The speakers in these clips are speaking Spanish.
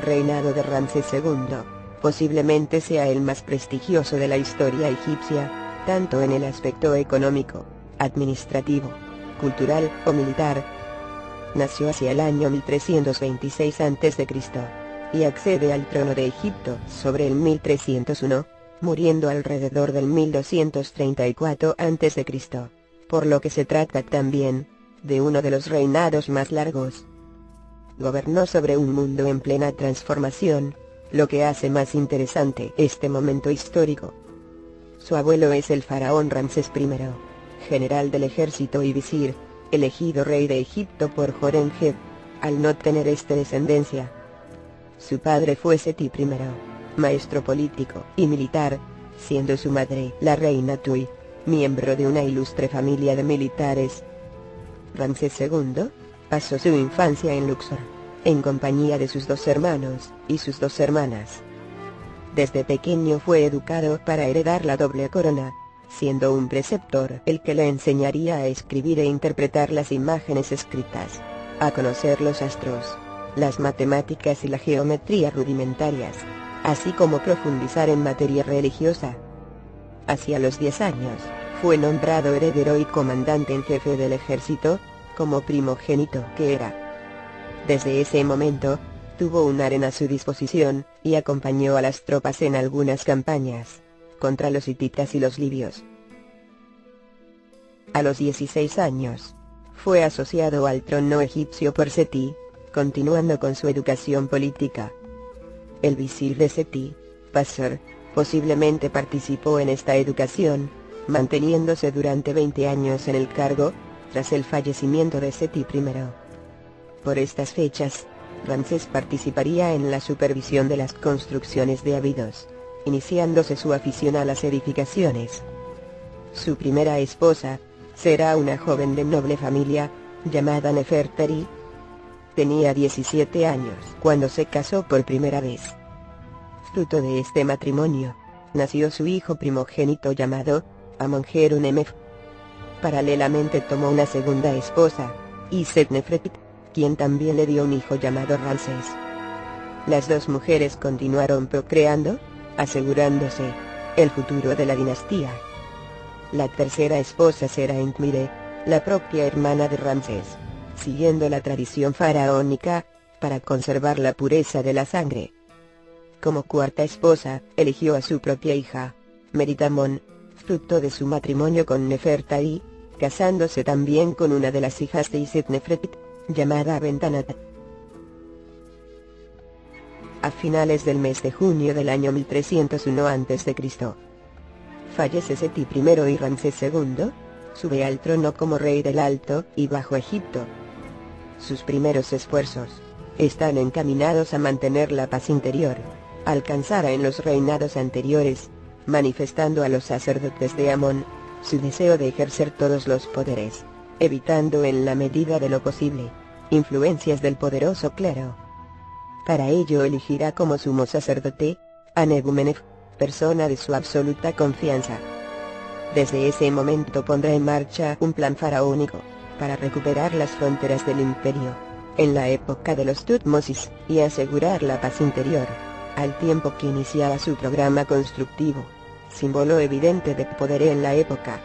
reinado de Ramsés II, posiblemente sea el más prestigioso de la historia egipcia, tanto en el aspecto económico, administrativo, cultural o militar. Nació hacia el año 1326 a.C. y accede al trono de Egipto sobre el 1301, muriendo alrededor del 1234 a.C., por lo que se trata también de uno de los reinados más largos. Gobernó sobre un mundo en plena transformación, lo que hace más interesante este momento histórico. Su abuelo es el faraón Ramsés I, general del ejército y visir, elegido rey de Egipto por Horemheb, al no tener descendencia. Su padre fue Seti I, maestro político y militar, siendo su madre la reina Tui, miembro de una ilustre familia de militares. Ramsés II pasó su infancia en Luxor, en compañía de sus 2 hermanos y sus 2 hermanas. Desde pequeño fue educado para heredar la doble corona, siendo un preceptor el que le enseñaría a escribir e interpretar las imágenes escritas, a conocer los astros, las matemáticas y la geometría rudimentarias, así como profundizar en materia religiosa. Hacia los 10 años, fue nombrado heredero y comandante en jefe del ejército, como primogénito que era. Desde ese momento, tuvo un harén a su disposición, y acompañó a las tropas en algunas campañas, contra los hititas y los libios. A los 16 años, fue asociado al trono egipcio por Seti, continuando con su educación política. El visir de Seti, Pasor, posiblemente participó en esta educación, manteniéndose durante 20 años en el cargo, tras el fallecimiento de Seti I. Por estas fechas, Ramsés participaría en la supervisión de las construcciones de Abidos, iniciándose su afición a las edificaciones. Su primera esposa será una joven de noble familia, llamada Nefertari. Tenía 17 años cuando se casó por primera vez. Fruto de este matrimonio, nació su hijo primogénito llamado Amonjeru-Nemef. Paralelamente tomó una segunda esposa, Iset-Nefret, quien también le dio un hijo llamado Ramsés. Las 2 mujeres continuaron procreando, asegurándose el futuro de la dinastía. La tercera esposa será Entmire, la propia hermana de Ramsés, siguiendo la tradición faraónica, para conservar la pureza de la sangre. Como cuarta esposa, eligió a su propia hija, Meritamón, fruto de su matrimonio con Nefertari, casándose también con una de las hijas de Iset-Nefret, llamada Abentanat. A finales del mes de junio del año 1301 a.C., fallece Seti I y Ramsés II sube al trono como rey del Alto y Bajo Egipto. Sus primeros esfuerzos están encaminados a mantener la paz interior, alcanzada en los reinados anteriores, manifestando a los sacerdotes de Amón su deseo de ejercer todos los poderes, evitando en la medida de lo posible influencias del poderoso clero. Para ello elegirá como sumo sacerdote a Nebumenef, persona de su absoluta confianza. Desde ese momento pondrá en marcha un plan faraónico para recuperar las fronteras del imperio en la época de los Tutmosis y asegurar la paz interior, al tiempo que iniciaba su programa constructivo, símbolo evidente de poder en la época.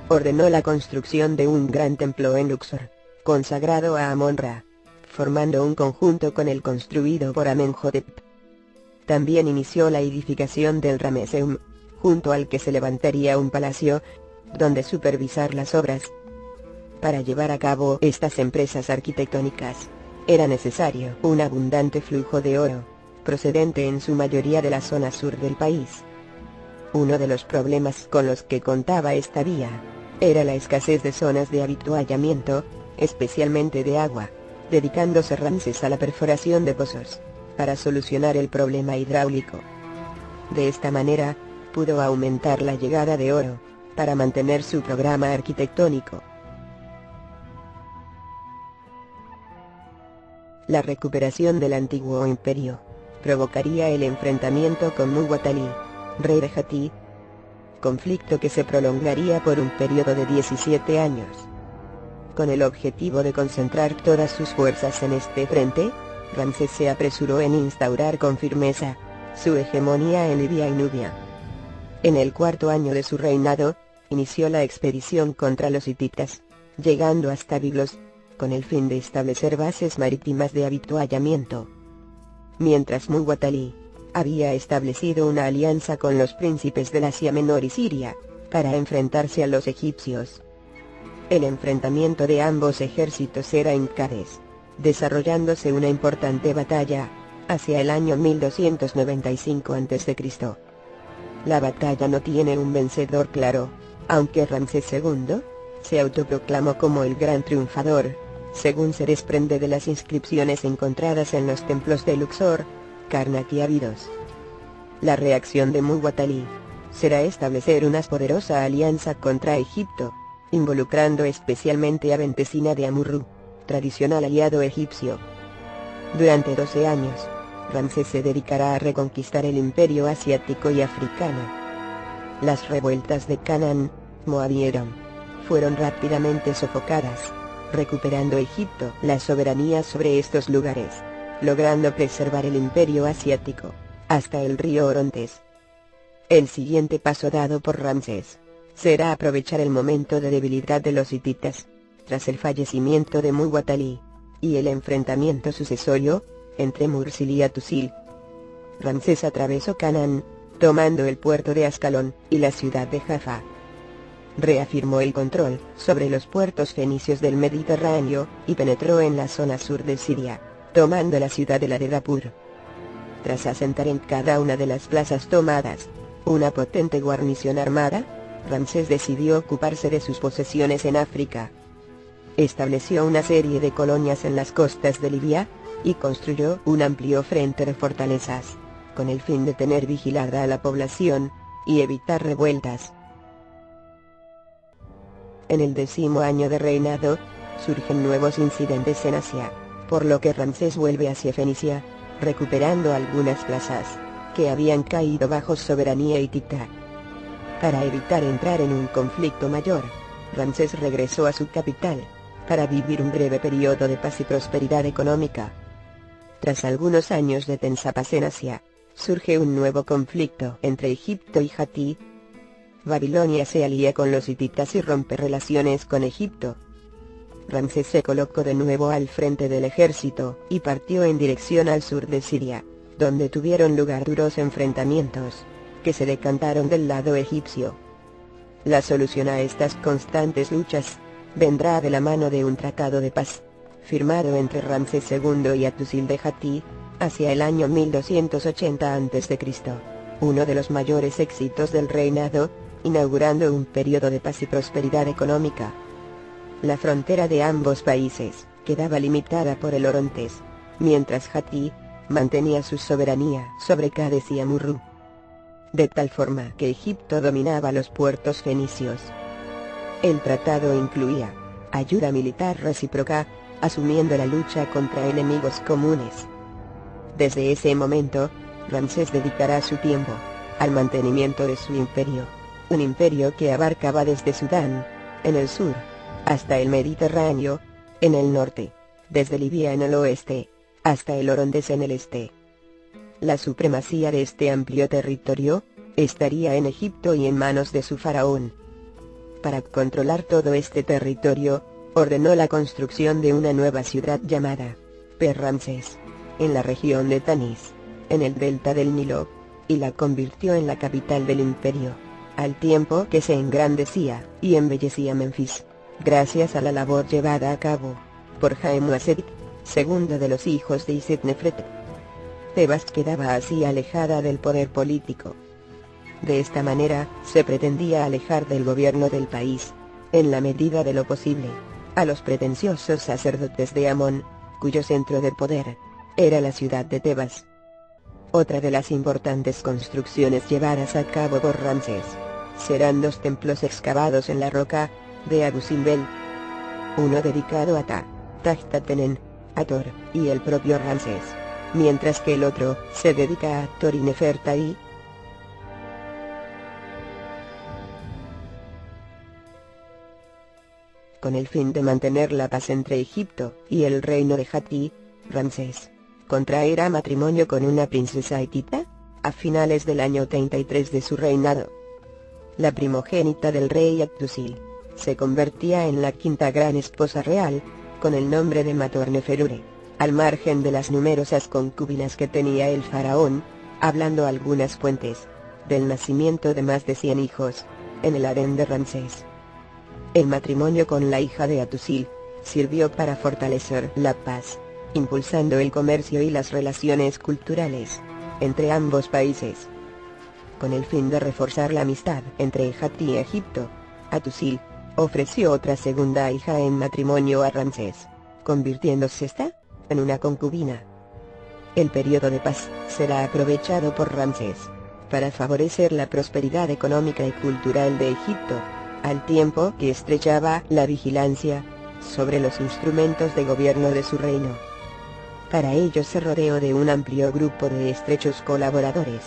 Ordenó la construcción de un gran templo en Luxor, consagrado a Amon-Ra, formando un conjunto con el construido por Amenhotep. También inició la edificación del Rameseum, junto al que se levantaría un palacio, donde supervisar las obras. Para llevar a cabo estas empresas arquitectónicas, era necesario un abundante flujo de oro, procedente en su mayoría de la zona sur del país. Uno de los problemas con los que contaba esta vía era la escasez de zonas de avituallamiento, especialmente de agua, dedicándose Ramsés a la perforación de pozos, para solucionar el problema hidráulico. De esta manera, pudo aumentar la llegada de oro, para mantener su programa arquitectónico. La recuperación del antiguo imperio provocaría el enfrentamiento con Muwatalli, rey de Hatti, conflicto que se prolongaría por un periodo de 17 años. Con el objetivo de concentrar todas sus fuerzas en este frente, Ramsés se apresuró en instaurar con firmeza su hegemonía en Libia y Nubia. En el cuarto año de su reinado, inició la expedición contra los hititas, llegando hasta Biblos, con el fin de establecer bases marítimas de avituallamiento. Mientras Muwatalí había establecido una alianza con los príncipes del Asia Menor y Siria, para enfrentarse a los egipcios. El enfrentamiento de ambos ejércitos era en Cádiz, desarrollándose una importante batalla, hacia el año 1295 a.C. La batalla no tiene un vencedor claro, aunque Ramsés II se autoproclamó como el gran triunfador, según se desprende de las inscripciones encontradas en los templos de Luxor, Karnak y Abidos. La reacción de Muwatalí será establecer una poderosa alianza contra Egipto, involucrando especialmente a Bentesina de Amurru, tradicional aliado egipcio. Durante 12 años, Ramsés se dedicará a reconquistar el imperio asiático y africano. Las revueltas de Canaán, Moab y Edom fueron rápidamente sofocadas, recuperando Egipto la soberanía sobre estos lugares, logrando preservar el imperio asiático hasta el río Orontes. El siguiente paso dado por Ramsés será aprovechar el momento de debilidad de los hititas, tras el fallecimiento de Muwatalí, y el enfrentamiento sucesorio entre Mursil y Atusil. Ramsés atravesó Canaán, tomando el puerto de Ascalón y la ciudad de Jaffa. Reafirmó el control sobre los puertos fenicios del Mediterráneo, y penetró en la zona sur de Siria, tomando la ciudadela de Dapur. Tras asentar en cada una de las plazas tomadas una potente guarnición armada, Ramsés decidió ocuparse de sus posesiones en África. Estableció una serie de colonias en las costas de Libia, y construyó un amplio frente de fortalezas, con el fin de tener vigilada a la población, y evitar revueltas. En el 10º año de reinado, surgen nuevos incidentes en Asia, por lo que Ramsés vuelve hacia Fenicia, recuperando algunas plazas que habían caído bajo soberanía hitita. Para evitar entrar en un conflicto mayor, Ramsés regresó a su capital, para vivir un breve periodo de paz y prosperidad económica. Tras algunos años de tensa paz en Asia, surge un nuevo conflicto entre Egipto y Hatti. Babilonia se alía con los hititas y rompe relaciones con Egipto. Ramsés se colocó de nuevo al frente del ejército, y partió en dirección al sur de Siria, donde tuvieron lugar duros enfrentamientos, que se decantaron del lado egipcio. La solución a estas constantes luchas vendrá de la mano de un tratado de paz, firmado entre Ramsés II y Atusil de Hatti, hacia el año 1280 a.C., uno de los mayores éxitos del reinado, inaugurando un periodo de paz y prosperidad económica. La frontera de ambos países quedaba limitada por el Orontes, mientras Hatti mantenía su soberanía sobre Cádiz y Amurru, de tal forma que Egipto dominaba los puertos fenicios. El tratado incluía ayuda militar recíproca, asumiendo la lucha contra enemigos comunes. Desde ese momento, Ramsés dedicará su tiempo al mantenimiento de su imperio, un imperio que abarcaba desde Sudán, en el sur, hasta el Mediterráneo, en el norte, desde Libia en el oeste, hasta el Orontes en el este. La supremacía de este amplio territorio estaría en Egipto y en manos de su faraón. Para controlar todo este territorio, ordenó la construcción de una nueva ciudad llamada Per-Ramsés, en la región de Tanis, en el delta del Nilo, y la convirtió en la capital del imperio, al tiempo que se engrandecía y embellecía Menfis, gracias a la labor llevada a cabo por Haemhaseit, segundo de los hijos de Isetnefret. Tebas quedaba así alejada del poder político. De esta manera, se pretendía alejar del gobierno del país, en la medida de lo posible, a los pretenciosos sacerdotes de Amón, cuyo centro de poder era la ciudad de Tebas. Otra de las importantes construcciones llevadas a cabo por Ramsés serán dos templos excavados en la roca de Abu Simbel, uno dedicado a Tahtatenén, Hathor, y el propio Ramsés, mientras que el otro se dedica a Hathor y Nefertari. Con el fin de mantener la paz entre Egipto y el reino de Hatti, Ramsés contraerá matrimonio con una princesa hitita, a finales del año 33 de su reinado. La primogénita del rey Atusil se convertía en la quinta gran esposa real, con el nombre de Matorneferure, al margen de las numerosas concubinas que tenía el faraón, hablando algunas fuentes del nacimiento de más de 100 hijos en el harén de Ramsés. El matrimonio con la hija de Atusil sirvió para fortalecer la paz, impulsando el comercio y las relaciones culturales entre ambos países. Con el fin de reforzar la amistad entre Ejat y Egipto, Atusil ofreció otra segunda hija en matrimonio a Ramsés, convirtiéndose esta en una concubina. El periodo de paz será aprovechado por Ramsés para favorecer la prosperidad económica y cultural de Egipto, al tiempo que estrechaba la vigilancia sobre los instrumentos de gobierno de su reino. Para ello se rodeó de un amplio grupo de estrechos colaboradores,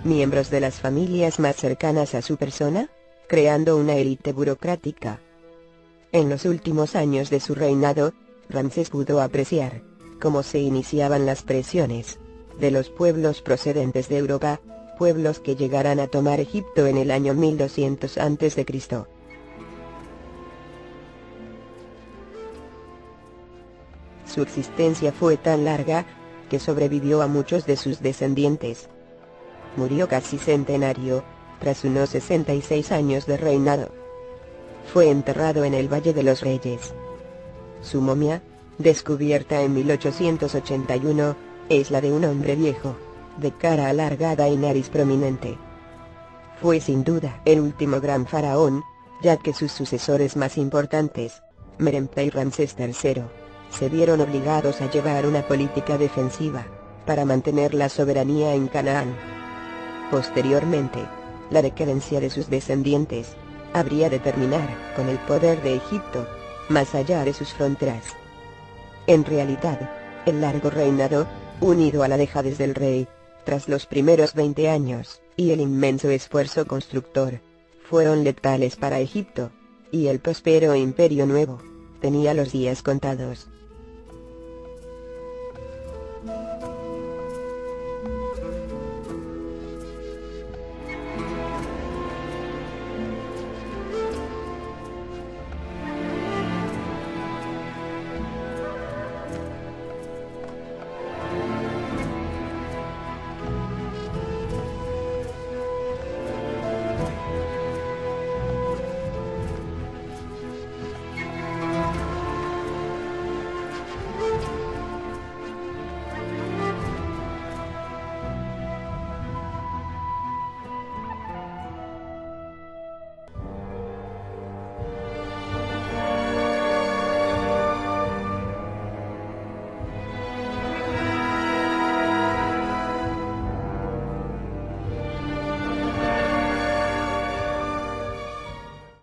miembros de las familias más cercanas a su persona, creando una élite burocrática. En los últimos años de su reinado, Ramsés pudo apreciar cómo se iniciaban las presiones de los pueblos procedentes de Europa, pueblos que llegarán a tomar Egipto en el año 1200 a.C. Su existencia fue tan larga, que sobrevivió a muchos de sus descendientes. Murió casi centenario, tras unos 66 años de reinado. Fue enterrado en el Valle de los Reyes. Su momia, descubierta en 1881, es la de un hombre viejo, de cara alargada y nariz prominente. Fue sin duda el último gran faraón, ya que sus sucesores más importantes, Merenptah y Ramsés III, se vieron obligados a llevar una política defensiva para mantener la soberanía en Canaán. Posteriormente, la decadencia de sus descendientes habría de terminar con el poder de Egipto, más allá de sus fronteras. En realidad, el largo reinado, unido a la dejadez del rey, tras los primeros 20 años, y el inmenso esfuerzo constructor, fueron letales para Egipto, y el próspero imperio nuevo tenía los días contados.